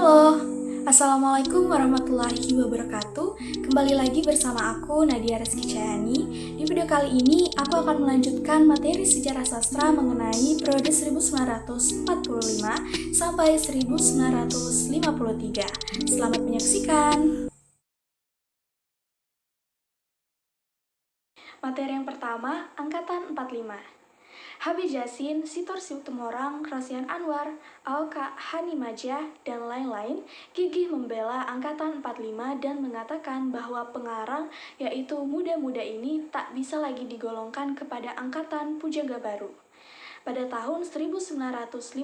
Halo, Assalamualaikum warahmatullahi wabarakatuh. Kembali lagi bersama aku Nadia Reski Cayani. Di video kali ini aku akan melanjutkan materi sejarah sastra mengenai periode 1945 sampai 1953. Selamat menyaksikan. Materi yang pertama, Angkatan 45. Habib Yasin, Sitor Situmorang, Rosian Anwar, Alka Hanimajah, dan lain-lain gigih membela Angkatan 45 dan mengatakan bahwa pengarang, yaitu muda-muda ini, tak bisa lagi digolongkan kepada Angkatan Pujangga Baru. Pada tahun 1952,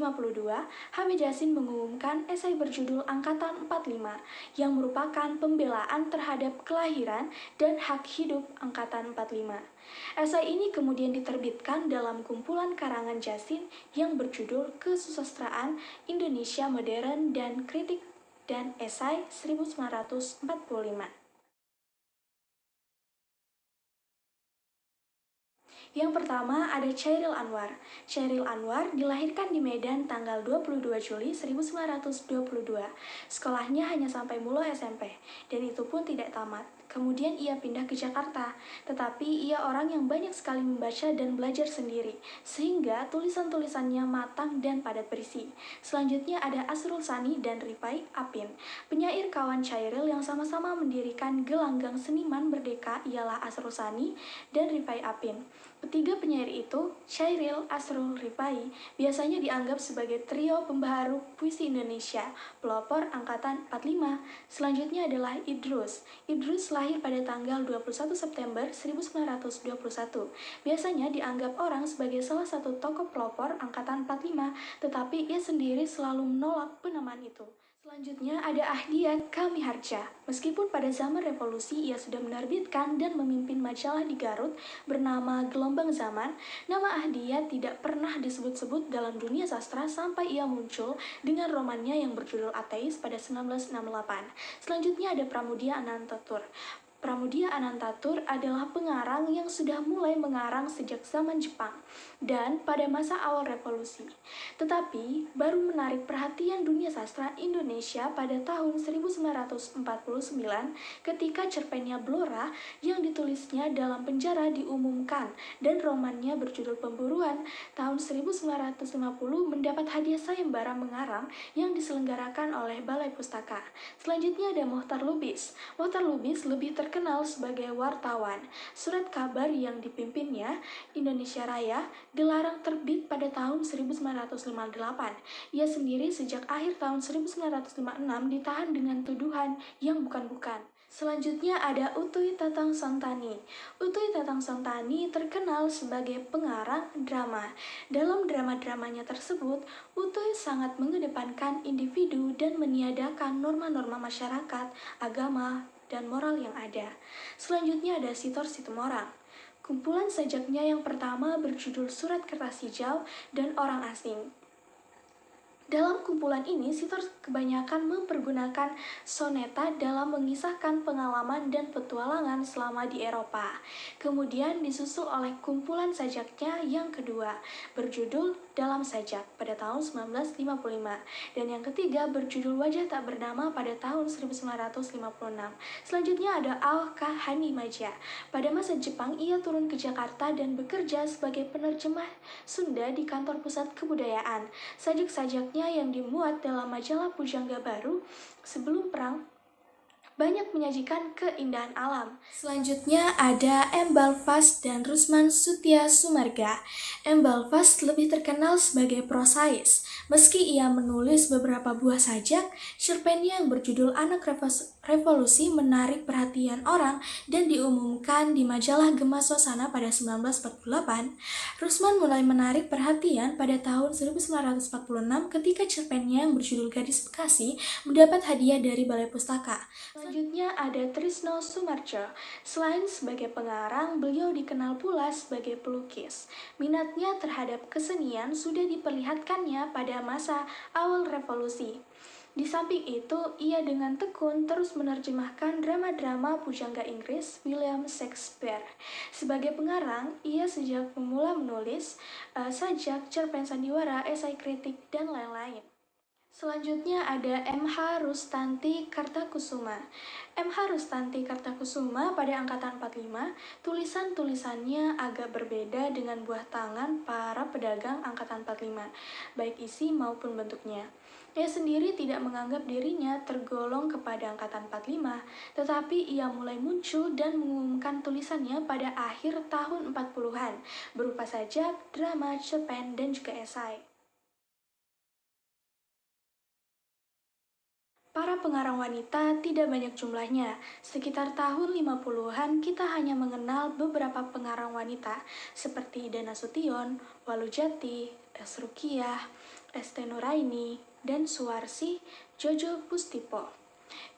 Habib Yasin mengumumkan esai berjudul Angkatan 45 yang merupakan pembelaan terhadap kelahiran dan hak hidup Angkatan 45. Esai ini kemudian diterbitkan dalam kumpulan karangan Yasin yang berjudul Kesusastraan Indonesia Modern dan Kritik dan Esai 1945. Yang pertama ada Chairil Anwar. Chairil Anwar dilahirkan di Medan tanggal 22 Juli 1922. Sekolahnya hanya sampai mulu SMP, dan itu pun tidak tamat. Kemudian ia pindah ke Jakarta, tetapi ia orang yang banyak sekali membaca dan belajar sendiri, sehingga tulisan-tulisannya matang dan padat berisi. Selanjutnya ada Asrul Sani dan Rifai Apin. Penyair kawan Chairil yang sama-sama mendirikan Gelanggang Seniman Merdeka ialah Asrul Sani dan Rifai Apin. Ketiga penyair itu, Chairil, Asrul, Rifai, biasanya dianggap sebagai trio pembaharu puisi Indonesia, pelopor Angkatan 45. Selanjutnya adalah Idrus. Idrus lahir pada tanggal 21 September 1921. Biasanya dianggap orang sebagai salah satu tokoh pelopor Angkatan 45, tetapi ia sendiri selalu menolak penamaan itu. Selanjutnya ada Ahdiyat Kamiharja. Meskipun pada zaman revolusi ia sudah menerbitkan dan memimpin majalah di Garut bernama Gelombang Zaman, nama Ahdiyat tidak pernah disebut-sebut dalam dunia sastra sampai ia muncul dengan romannya yang berjudul Ateis pada 1968. Selanjutnya ada Pramudia Anantatur. Pramudia Anantatur adalah pengarang yang sudah mulai mengarang sejak zaman Jepang dan pada masa awal revolusi. Tetapi baru menarik perhatian dunia sastra Indonesia pada tahun 1949 ketika cerpennya Blora yang ditulisnya dalam penjara diumumkan dan romannya berjudul Pemburuan tahun 1950 mendapat hadiah sayembara mengarang yang diselenggarakan oleh Balai Pustaka. Selanjutnya ada Mohtar Lubis. Mohtar Lubis lebih terkenal sebagai wartawan. Surat kabar yang dipimpinnya, Indonesia Raya, dilarang terbit pada tahun 1958. Ia sendiri sejak akhir tahun 1956 ditahan dengan tuduhan yang bukan-bukan. Selanjutnya ada Utuy Tatang Santani. Utuy Tatang Santani terkenal sebagai pengarang drama. Dalam drama-dramanya tersebut, Utuy sangat mengedepankan individu dan meniadakan norma-norma masyarakat, agama, dan moral yang ada. Selanjutnya ada Sitor Situmorang. Kumpulan sajaknya yang pertama berjudul Surat Kertas Hijau dan Orang Asing. Dalam kumpulan ini, Sitor kebanyakan mempergunakan soneta dalam mengisahkan pengalaman dan petualangan selama di Eropa. Kemudian disusul oleh kumpulan sajaknya yang kedua, berjudul Dalam Sajak pada tahun 1955. Dan yang ketiga berjudul Wajah Tak Bernama pada tahun 1956. Selanjutnya ada Alka Hanimajah. Pada masa Jepang, ia turun ke Jakarta dan bekerja sebagai penerjemah Sunda di kantor pusat kebudayaan. Sajak-sajaknya yang dimuat dalam majalah Pujangga Baru sebelum perang banyak menyajikan keindahan alam. Selanjutnya ada M. Balfas dan Rusman Sutya Sumarga. M. Balfas lebih terkenal sebagai prosais. Meski ia menulis beberapa buah sajak, cerpennya yang berjudul Anak Revolusi menarik perhatian orang dan diumumkan di majalah Gema Suasana pada 1948. Rusman mulai menarik perhatian pada tahun 1946 ketika cerpennya yang berjudul Gadis Bekasi mendapat hadiah dari Balai Pustaka. Selanjutnya ada Trisno Sumarjo. Selain sebagai pengarang, beliau dikenal pula sebagai pelukis. Minatnya terhadap kesenian sudah diperlihatkannya pada masa awal revolusi. Di samping itu, ia dengan tekun terus menerjemahkan drama-drama pujangga Inggris William Shakespeare. Sebagai pengarang, ia sejak memula menulis sajak, cerpen sandiwara, esai kritik, dan lain-lain. Selanjutnya ada M.H. Rustanti Kartakusuma. M.H. Rustanti Kartakusuma pada angkatan 45, tulisan-tulisannya agak berbeda dengan buah tangan para pedagang angkatan 45, baik isi maupun bentuknya. Ia sendiri tidak menganggap dirinya tergolong kepada angkatan 45, tetapi ia mulai muncul dan mengumumkan tulisannya pada akhir tahun 40-an, berupa sajak, drama, cerpen, dan juga esai. Para pengarang wanita tidak banyak jumlahnya. Sekitar tahun 50-an kita hanya mengenal beberapa pengarang wanita seperti Ida Nasution, Walu Jati, S. Rukiah, Esti Nuraini, dan Suwarsi Jojo Pustipo.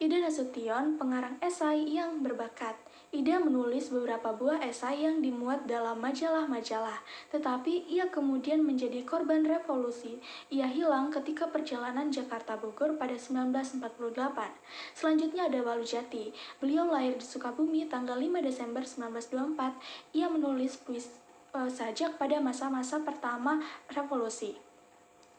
Ida Nasution pengarang esai yang berbakat. Ida menulis beberapa buah esai yang dimuat dalam majalah-majalah, tetapi ia kemudian menjadi korban revolusi. Ia hilang ketika perjalanan Jakarta-Bogor pada 1948. Selanjutnya ada Walu Jati. Beliau lahir di Sukabumi tanggal 5 Desember 1924. Ia menulis sajak pada masa-masa pertama revolusi.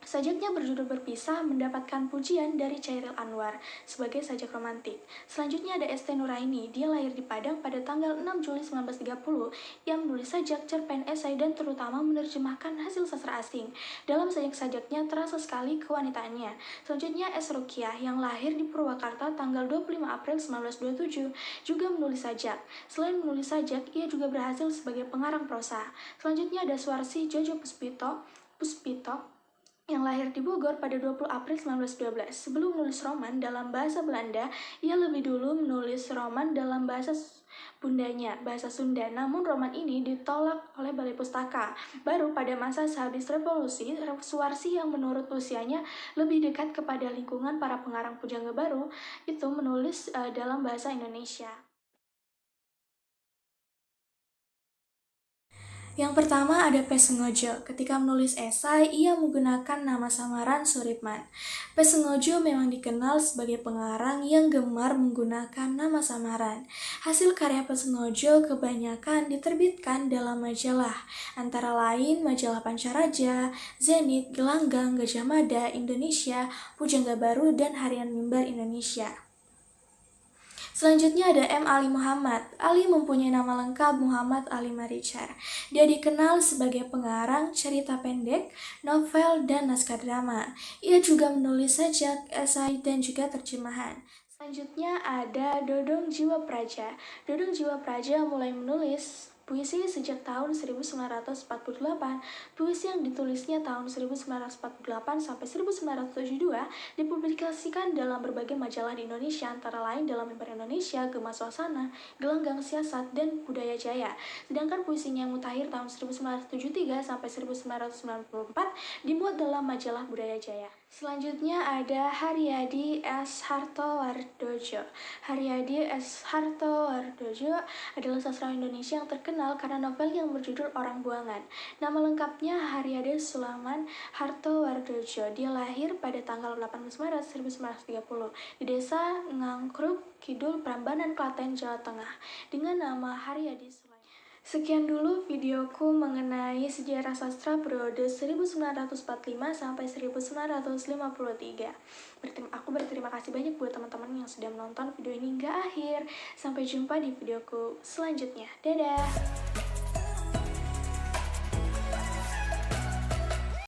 Sajaknya berjudul Berpisah mendapatkan pujian dari Chairil Anwar sebagai sajak romantik. Selanjutnya ada Esti Nuraini. Dia lahir di Padang pada tanggal 6 Juli 1930. Ia menulis sajak, cerpen, esai, dan terutama menerjemahkan hasil sastra asing. Dalam sajak-sajaknya terasa sekali kewanitaannya. Selanjutnya S. Rukiah yang lahir di Purwakarta tanggal 25 April 1927 juga menulis sajak. Selain menulis sajak, ia juga berhasil sebagai pengarang prosa. Selanjutnya ada Suwarsi Jojo Puspito yang lahir di Bogor pada 20 April 1912. Sebelum menulis roman dalam bahasa Belanda, ia lebih dulu menulis roman dalam bahasa bundanya, bahasa Sunda. Namun roman ini ditolak oleh Balai Pustaka. Baru pada masa sehabis revolusi, Suwarsi yang menurut usianya lebih dekat kepada lingkungan para pengarang pujangga baru, itu menulis dalam bahasa Indonesia. Yang pertama ada P. Sengojo. Ketika menulis esai, ia menggunakan nama samaran Suripman. P. Sengojo memang dikenal sebagai pengarang yang gemar menggunakan nama samaran. Hasil karya P. Sengojo kebanyakan diterbitkan dalam majalah, antara lain majalah Pancaraja, Zenit, Gelanggang, Gajah Mada, Indonesia, Pujangga Baru, dan Harian Mimbar Indonesia. Selanjutnya ada M. Ali Muhammad. Ali mempunyai nama lengkap Muhammad Ali Marichar. Dia dikenal sebagai pengarang cerita pendek, novel, dan naskah drama. Ia juga menulis sajak, esai, dan juga terjemahan. Selanjutnya ada Dodong Jiwa Praja. Dodong Jiwa Praja mulai menulis puisi sejak tahun 1948. Puisi yang ditulisnya tahun 1948 sampai 1972 dipublikasikan dalam berbagai majalah di Indonesia, antara lain dalam Mimbar Indonesia, Gema Suasana, Gelanggang Siasat, dan Budaya Jaya. Sedangkan puisinya yang mutakhir tahun 1973 sampai 1994 dimuat dalam majalah Budaya Jaya. Selanjutnya ada Haryadi S. Hartowardojo. Haryadi S. Hartowardojo adalah sastrawan Indonesia yang terkenal karena novel yang berjudul Orang Buangan. Nama lengkapnya Haryadi Sulaiman Hartowardojo. Dia lahir pada tanggal 18 Maret 1930 di desa Ngangkruk Kidul, Prambanan, Klaten, Jawa Tengah dengan nama Haryadi Sulaiman. Sekian dulu videoku mengenai sejarah sastra periode 1945 sampai 1953. Aku berterima kasih banyak buat teman-teman yang sudah menonton video ini hingga akhir. Sampai jumpa di videoku selanjutnya. Dadah!